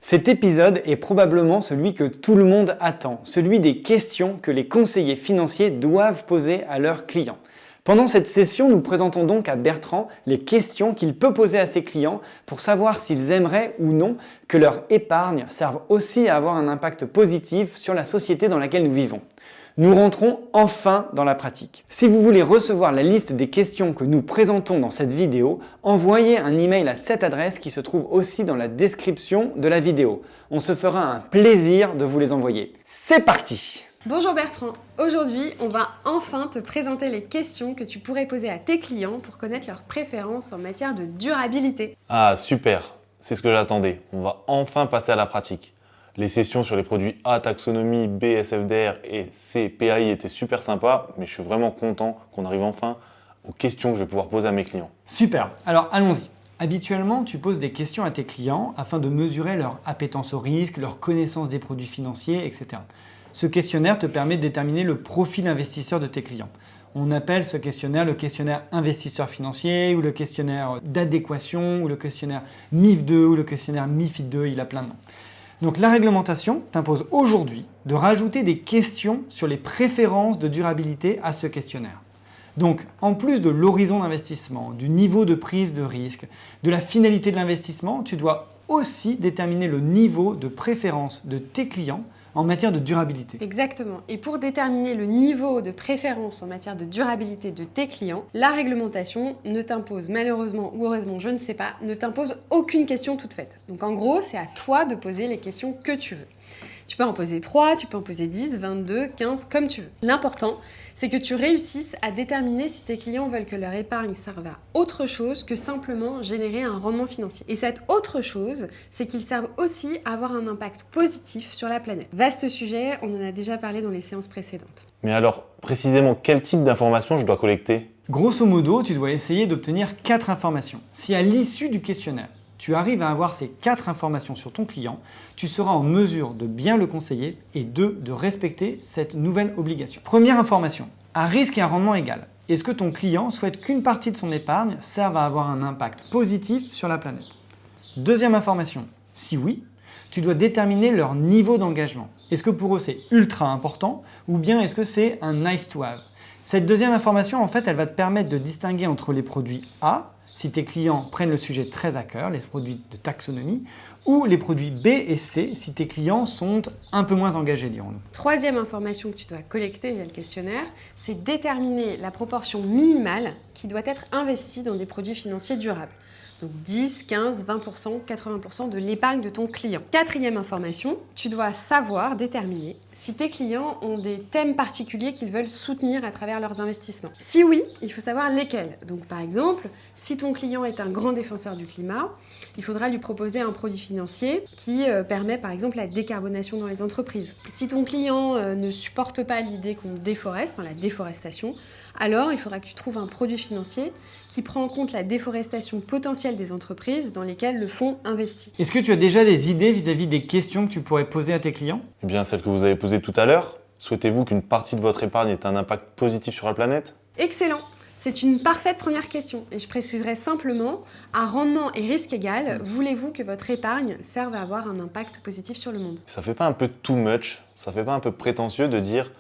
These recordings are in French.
Cet épisode est probablement celui que tout le monde attend, celui des questions que les conseillers financiers doivent poser à leurs clients. Pendant cette session, nous présentons donc à Bertrand les questions qu'il peut poser à ses clients pour savoir s'ils aimeraient ou non que leur épargne serve aussi à avoir un impact positif sur la société dans laquelle nous vivons. Nous rentrons enfin dans la pratique. Si vous voulez recevoir la liste des questions que nous présentons dans cette vidéo, envoyez un email à cette adresse qui se trouve aussi dans la description de la vidéo. On se fera un plaisir de vous les envoyer. C'est parti! Bonjour Bertrand, aujourd'hui on va enfin te présenter les questions que tu pourrais poser à tes clients pour connaître leurs préférences en matière de durabilité. Ah super, c'est ce que j'attendais, on va enfin passer à la pratique. Les sessions sur les produits A, taxonomie, B, SFDR et C, PAI étaient super sympas, mais je suis vraiment content qu'on arrive enfin aux questions que je vais pouvoir poser à mes clients. Super, alors allons-y. Habituellement, tu poses des questions à tes clients afin de mesurer leur appétence au risque, leur connaissance des produits financiers, etc. Ce questionnaire te permet de déterminer le profil investisseur de tes clients. On appelle ce questionnaire le questionnaire investisseur financier ou le questionnaire d'adéquation ou le questionnaire MIF 2 ou le questionnaire MIFID 2, il a plein de noms. Donc la réglementation t'impose aujourd'hui de rajouter des questions sur les préférences de durabilité à ce questionnaire. Donc en plus de l'horizon d'investissement, du niveau de prise de risque, de la finalité de l'investissement, tu dois aussi déterminer le niveau de préférence de tes clients en matière de durabilité. Exactement. Et pour déterminer le niveau de préférence en matière de durabilité de tes clients, la réglementation ne t'impose malheureusement ou heureusement, je ne sais pas, ne t'impose aucune question toute faite. Donc en gros, c'est à toi de poser les questions que tu veux. Tu peux en poser 3, tu peux en poser 10, 22, 15, comme tu veux. L'important, c'est que tu réussisses à déterminer si tes clients veulent que leur épargne serve à autre chose que simplement générer un rendement financier. Et cette autre chose, c'est qu'ils servent aussi à avoir un impact positif sur la planète. Vaste sujet, on en a déjà parlé dans les séances précédentes. Mais alors, précisément quel type d'informations je dois collecter ? Grosso modo, tu dois essayer d'obtenir 4 informations. Si à l'issue du questionnaire, tu arrives à avoir ces 4 informations sur ton client, tu seras en mesure de bien le conseiller et de respecter cette nouvelle obligation. Première information, à risque et à rendement égal, est-ce que ton client souhaite qu'une partie de son épargne serve à avoir un impact positif sur la planète? Deuxième information, si oui, tu dois déterminer leur niveau d'engagement. Est-ce que pour eux c'est ultra important ou bien est-ce que c'est un nice to have? Cette deuxième information, en fait, elle va te permettre de distinguer entre les produits A, si tes clients prennent le sujet très à cœur, les produits de taxonomie, ou les produits B et C, si tes clients sont un peu moins engagés, dirons-nous. Troisième information que tu dois collecter via le questionnaire, c'est déterminer la proportion minimale qui doit être investie dans des produits financiers durables. Donc 10, 15, 20%, 80% de l'épargne de ton client. Quatrième information, tu dois savoir déterminer si tes clients ont des thèmes particuliers qu'ils veulent soutenir à travers leurs investissements. Si oui, il faut savoir lesquels. Donc par exemple, si ton client est un grand défenseur du climat, il faudra lui proposer un produit financier qui permet par exemple la décarbonation dans les entreprises. Si ton client ne supporte pas l'idée qu'on déforeste, enfin la déforestation, alors il faudra que tu trouves un produit financier qui prend en compte la déforestation potentielle des entreprises dans lesquelles le fonds investit. Est-ce que tu as déjà des idées vis-à-vis des questions que tu pourrais poser à tes clients? Eh bien, celle que vous avez posée tout à l'heure. Souhaitez-vous qu'une partie de votre épargne ait un impact positif sur la planète ? Excellent! C'est une parfaite première question et je préciserai simplement, à rendement et risque égal, voulez-vous que votre épargne serve à avoir un impact positif sur le monde? Ça fait pas un peu too much ? Ça fait pas un peu prétentieux de dire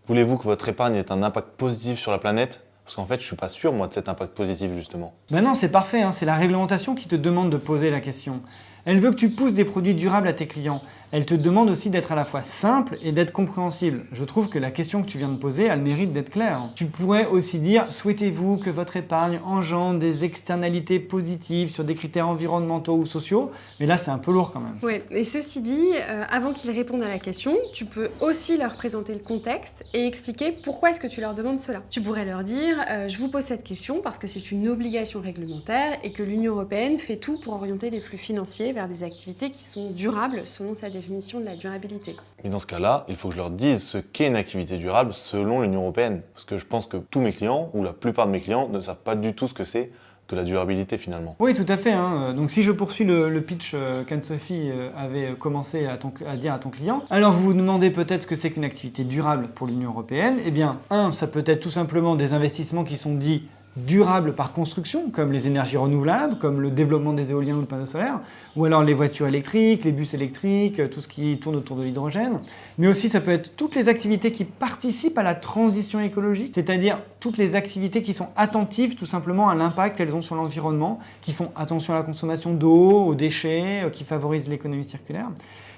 voulez-vous que votre épargne ait un impact positif sur la planète ? Parce qu'en fait, je suis pas sûr, moi, de cet impact positif, justement. Ben non, c'est parfait, hein, c'est la réglementation qui te demande de poser la question. Elle veut que tu pousses des produits durables à tes clients. Elle te demande aussi d'être à la fois simple et d'être compréhensible. Je trouve que la question que tu viens de poser, elle mérite d'être claire. Tu pourrais aussi dire, souhaitez-vous que votre épargne engendre des externalités positives sur des critères environnementaux ou sociaux? Mais là, c'est un peu lourd quand même. Oui, et ceci dit, avant qu'ils répondent à la question, tu peux aussi leur présenter le contexte et expliquer pourquoi est-ce que tu leur demandes cela. Tu pourrais leur dire, je vous pose cette question parce que c'est une obligation réglementaire et que l'Union européenne fait tout pour orienter les flux financiers vers des activités qui sont durables selon sa définition de la durabilité. Mais dans ce cas-là, il faut que je leur dise ce qu'est une activité durable selon l'Union européenne. Parce que je pense que tous mes clients, ou la plupart de mes clients, ne savent pas du tout ce que c'est que la durabilité finalement. Oui, tout à fait, hein. Donc si je poursuis le pitch qu'Anne-Sophie avait commencé à dire à ton client, alors vous vous demandez peut-être ce que c'est qu'une activité durable pour l'Union européenne. Eh bien, ça peut être tout simplement des investissements qui sont dits durables par construction, comme les énergies renouvelables, comme le développement des éoliens ou le panneau solaire, ou alors les voitures électriques, les bus électriques, tout ce qui tourne autour de l'hydrogène. Mais aussi, ça peut être toutes les activités qui participent à la transition écologique, c'est-à-dire toutes les activités qui sont attentives tout simplement à l'impact qu'elles ont sur l'environnement, qui font attention à la consommation d'eau, aux déchets, qui favorisent l'économie circulaire.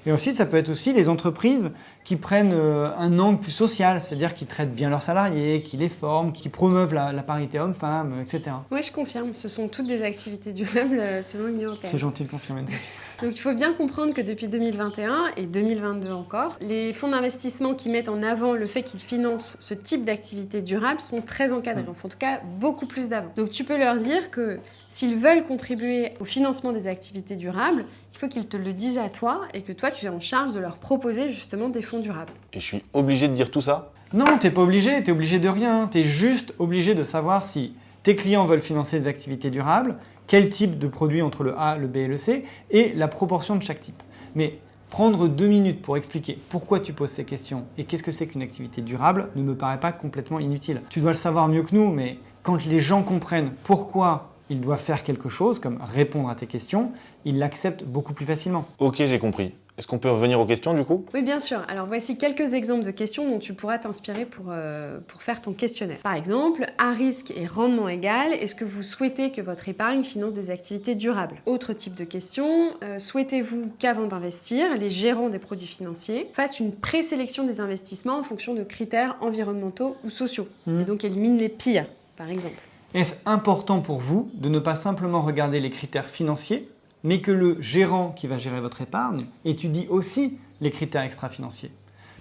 Et ensuite, ça peut être aussi les entreprises qui prennent un angle plus social, c'est-à-dire qui traitent bien leurs salariés, qui les forment, qui promeuvent la parité homme-femme, etc. Oui, je confirme, ce sont toutes des activités durables selon l'Union européenne. C'est gentil de confirmer. Donc il faut bien comprendre que depuis 2021 et 2022 encore, les fonds d'investissement qui mettent en avant le fait qu'ils financent ce type d'activité durable sont très encadrés, enfin, en tout cas beaucoup plus d'avant. Donc tu peux leur dire que s'ils veulent contribuer au financement des activités durables, il faut qu'ils te le disent à toi et que toi tu es en charge de leur proposer justement des fonds durables. Et je suis obligé de dire tout ça? Non, t'es pas obligé, t'es obligé de rien. T'es juste obligé de savoir si tes clients veulent financer des activités durables, quel type de produit entre le A, le B et le C, et la proportion de chaque type. Mais prendre 2 minutes pour expliquer pourquoi tu poses ces questions et qu'est-ce que c'est qu'une activité durable ne me paraît pas complètement inutile. Tu dois le savoir mieux que nous, mais quand les gens comprennent pourquoi ils doivent faire quelque chose, comme répondre à tes questions, ils l'acceptent beaucoup plus facilement. Ok, j'ai compris. Est-ce qu'on peut revenir aux questions du coup? Oui, bien sûr. Alors voici quelques exemples de questions dont tu pourras t'inspirer pour faire ton questionnaire. Par exemple, à risque et rendement égal, est-ce que vous souhaitez que votre épargne finance des activités durables? Autre type de question, souhaitez-vous qu'avant d'investir, les gérants des produits financiers fassent une présélection des investissements en fonction de critères environnementaux ou sociaux, et donc éliminent les pires, par exemple? Est-ce important pour vous de ne pas simplement regarder les critères financiers, mais que le gérant qui va gérer votre épargne étudie aussi les critères extra-financiers?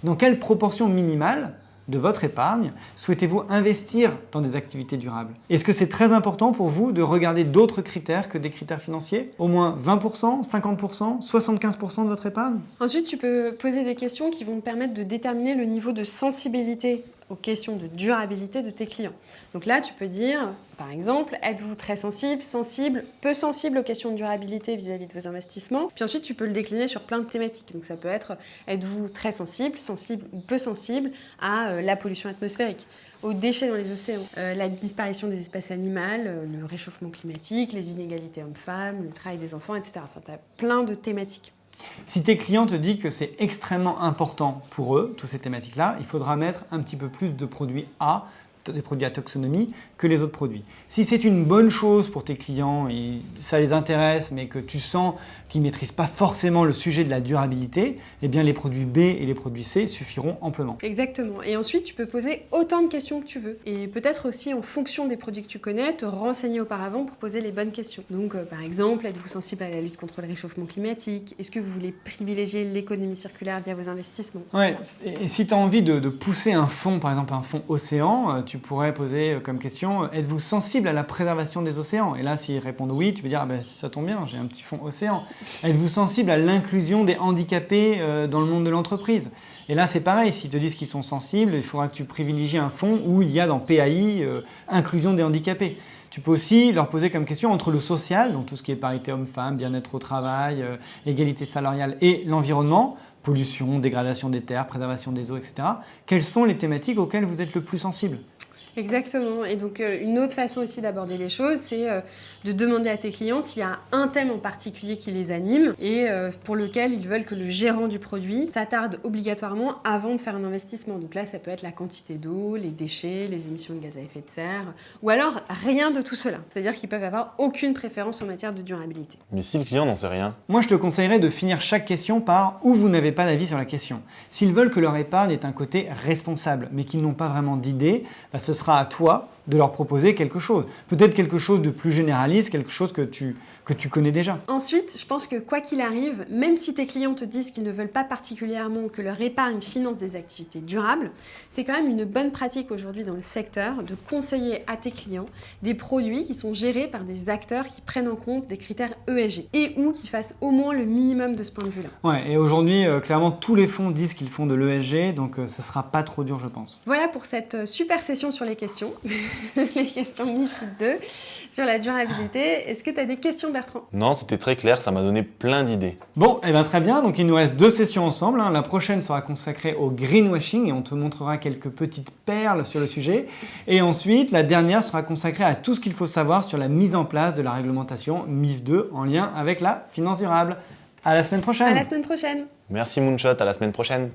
Dans quelle proportion minimale de votre épargne souhaitez-vous investir dans des activités durables? Est-ce que c'est très important pour vous de regarder d'autres critères que des critères financiers? Au moins 20%, 50%, 75% de votre épargne? Ensuite, tu peux poser des questions qui vont te permettre de déterminer le niveau de sensibilité aux questions de durabilité de tes clients. Donc là, tu peux dire, par exemple, êtes-vous très sensible, sensible, peu sensible aux questions de durabilité vis-à-vis de vos investissements? Puis ensuite, tu peux le décliner sur plein de thématiques. Donc ça peut être, êtes-vous très sensible, sensible ou peu sensible à la pollution atmosphérique, aux déchets dans les océans, la disparition des espèces animales, le réchauffement climatique, les inégalités hommes-femmes, le travail des enfants, etc. Enfin, tu as plein de thématiques. Si tes clients te disent que c'est extrêmement important pour eux, toutes ces thématiques-là, il faudra mettre un petit peu plus de produits A, des produits à taxonomie, que les autres produits. Si c'est une bonne chose pour tes clients et ça les intéresse, mais que tu sens qu'ils ne maîtrisent pas forcément le sujet de la durabilité, eh bien les produits B et les produits C suffiront amplement. Exactement. Et ensuite, tu peux poser autant de questions que tu veux. Et peut-être aussi, en fonction des produits que tu connais, te renseigner auparavant pour poser les bonnes questions. Donc, par exemple, êtes-vous sensible à la lutte contre le réchauffement climatique? Est-ce que vous voulez privilégier l'économie circulaire via vos investissements? Ouais, et si tu as envie de pousser un fonds, par exemple un fonds océan, tu pourrais poser comme question, êtes-vous sensible à la préservation des océans? Et là, s'ils répondent oui, tu peux dire, ah ben, ça tombe bien, j'ai un petit fonds océan. Êtes-vous sensible à l'inclusion des handicapés dans le monde de l'entreprise? Et là, c'est pareil, s'ils te disent qu'ils sont sensibles, il faudra que tu privilégies un fonds où il y a dans PAI inclusion des handicapés. Tu peux aussi leur poser comme question entre le social, donc tout ce qui est parité homme-femme, bien-être au travail, égalité salariale, et l'environnement, pollution, dégradation des terres, préservation des eaux, etc. Quelles sont les thématiques auxquelles vous êtes le plus sensible? Exactement. Et donc, une autre façon aussi d'aborder les choses, c'est de demander à tes clients s'il y a un thème en particulier qui les anime et pour lequel ils veulent que le gérant du produit s'attarde obligatoirement avant de faire un investissement. Donc là, ça peut être la quantité d'eau, les déchets, les émissions de gaz à effet de serre, ou alors rien de tout cela. C'est-à-dire qu'ils peuvent avoir aucune préférence en matière de durabilité. Mais si le client n'en sait rien? Moi, je te conseillerais de finir chaque question par « où vous n'avez pas d'avis sur la question ». S'ils veulent que leur épargne ait un côté responsable, mais qu'ils n'ont pas vraiment d'idée, bah, ce sera à toi de leur proposer quelque chose. Peut-être quelque chose de plus généraliste, quelque chose que tu connais déjà. Ensuite, je pense que quoi qu'il arrive, même si tes clients te disent qu'ils ne veulent pas particulièrement que leur épargne finance des activités durables, c'est quand même une bonne pratique aujourd'hui dans le secteur de conseiller à tes clients des produits qui sont gérés par des acteurs qui prennent en compte des critères ESG et ou qui fassent au moins le minimum de ce point de vue-là. Ouais, et aujourd'hui, clairement, tous les fonds disent qu'ils font de l'ESG, donc ce sera pas trop dur, je pense. Voilà pour cette super session sur sur les questions, les questions MiFID II, sur la durabilité. Est-ce que tu as des questions, Bertrand? Non, c'était très clair, ça m'a donné plein d'idées. Bon, et bien très bien, donc il nous reste 2 sessions ensemble. La prochaine sera consacrée au greenwashing et on te montrera quelques petites perles sur le sujet. Et ensuite, la dernière sera consacrée à tout ce qu'il faut savoir sur la mise en place de la réglementation MiFID II en lien avec la finance durable. À la semaine prochaine. À la semaine prochaine. Merci Moonshot, à la semaine prochaine.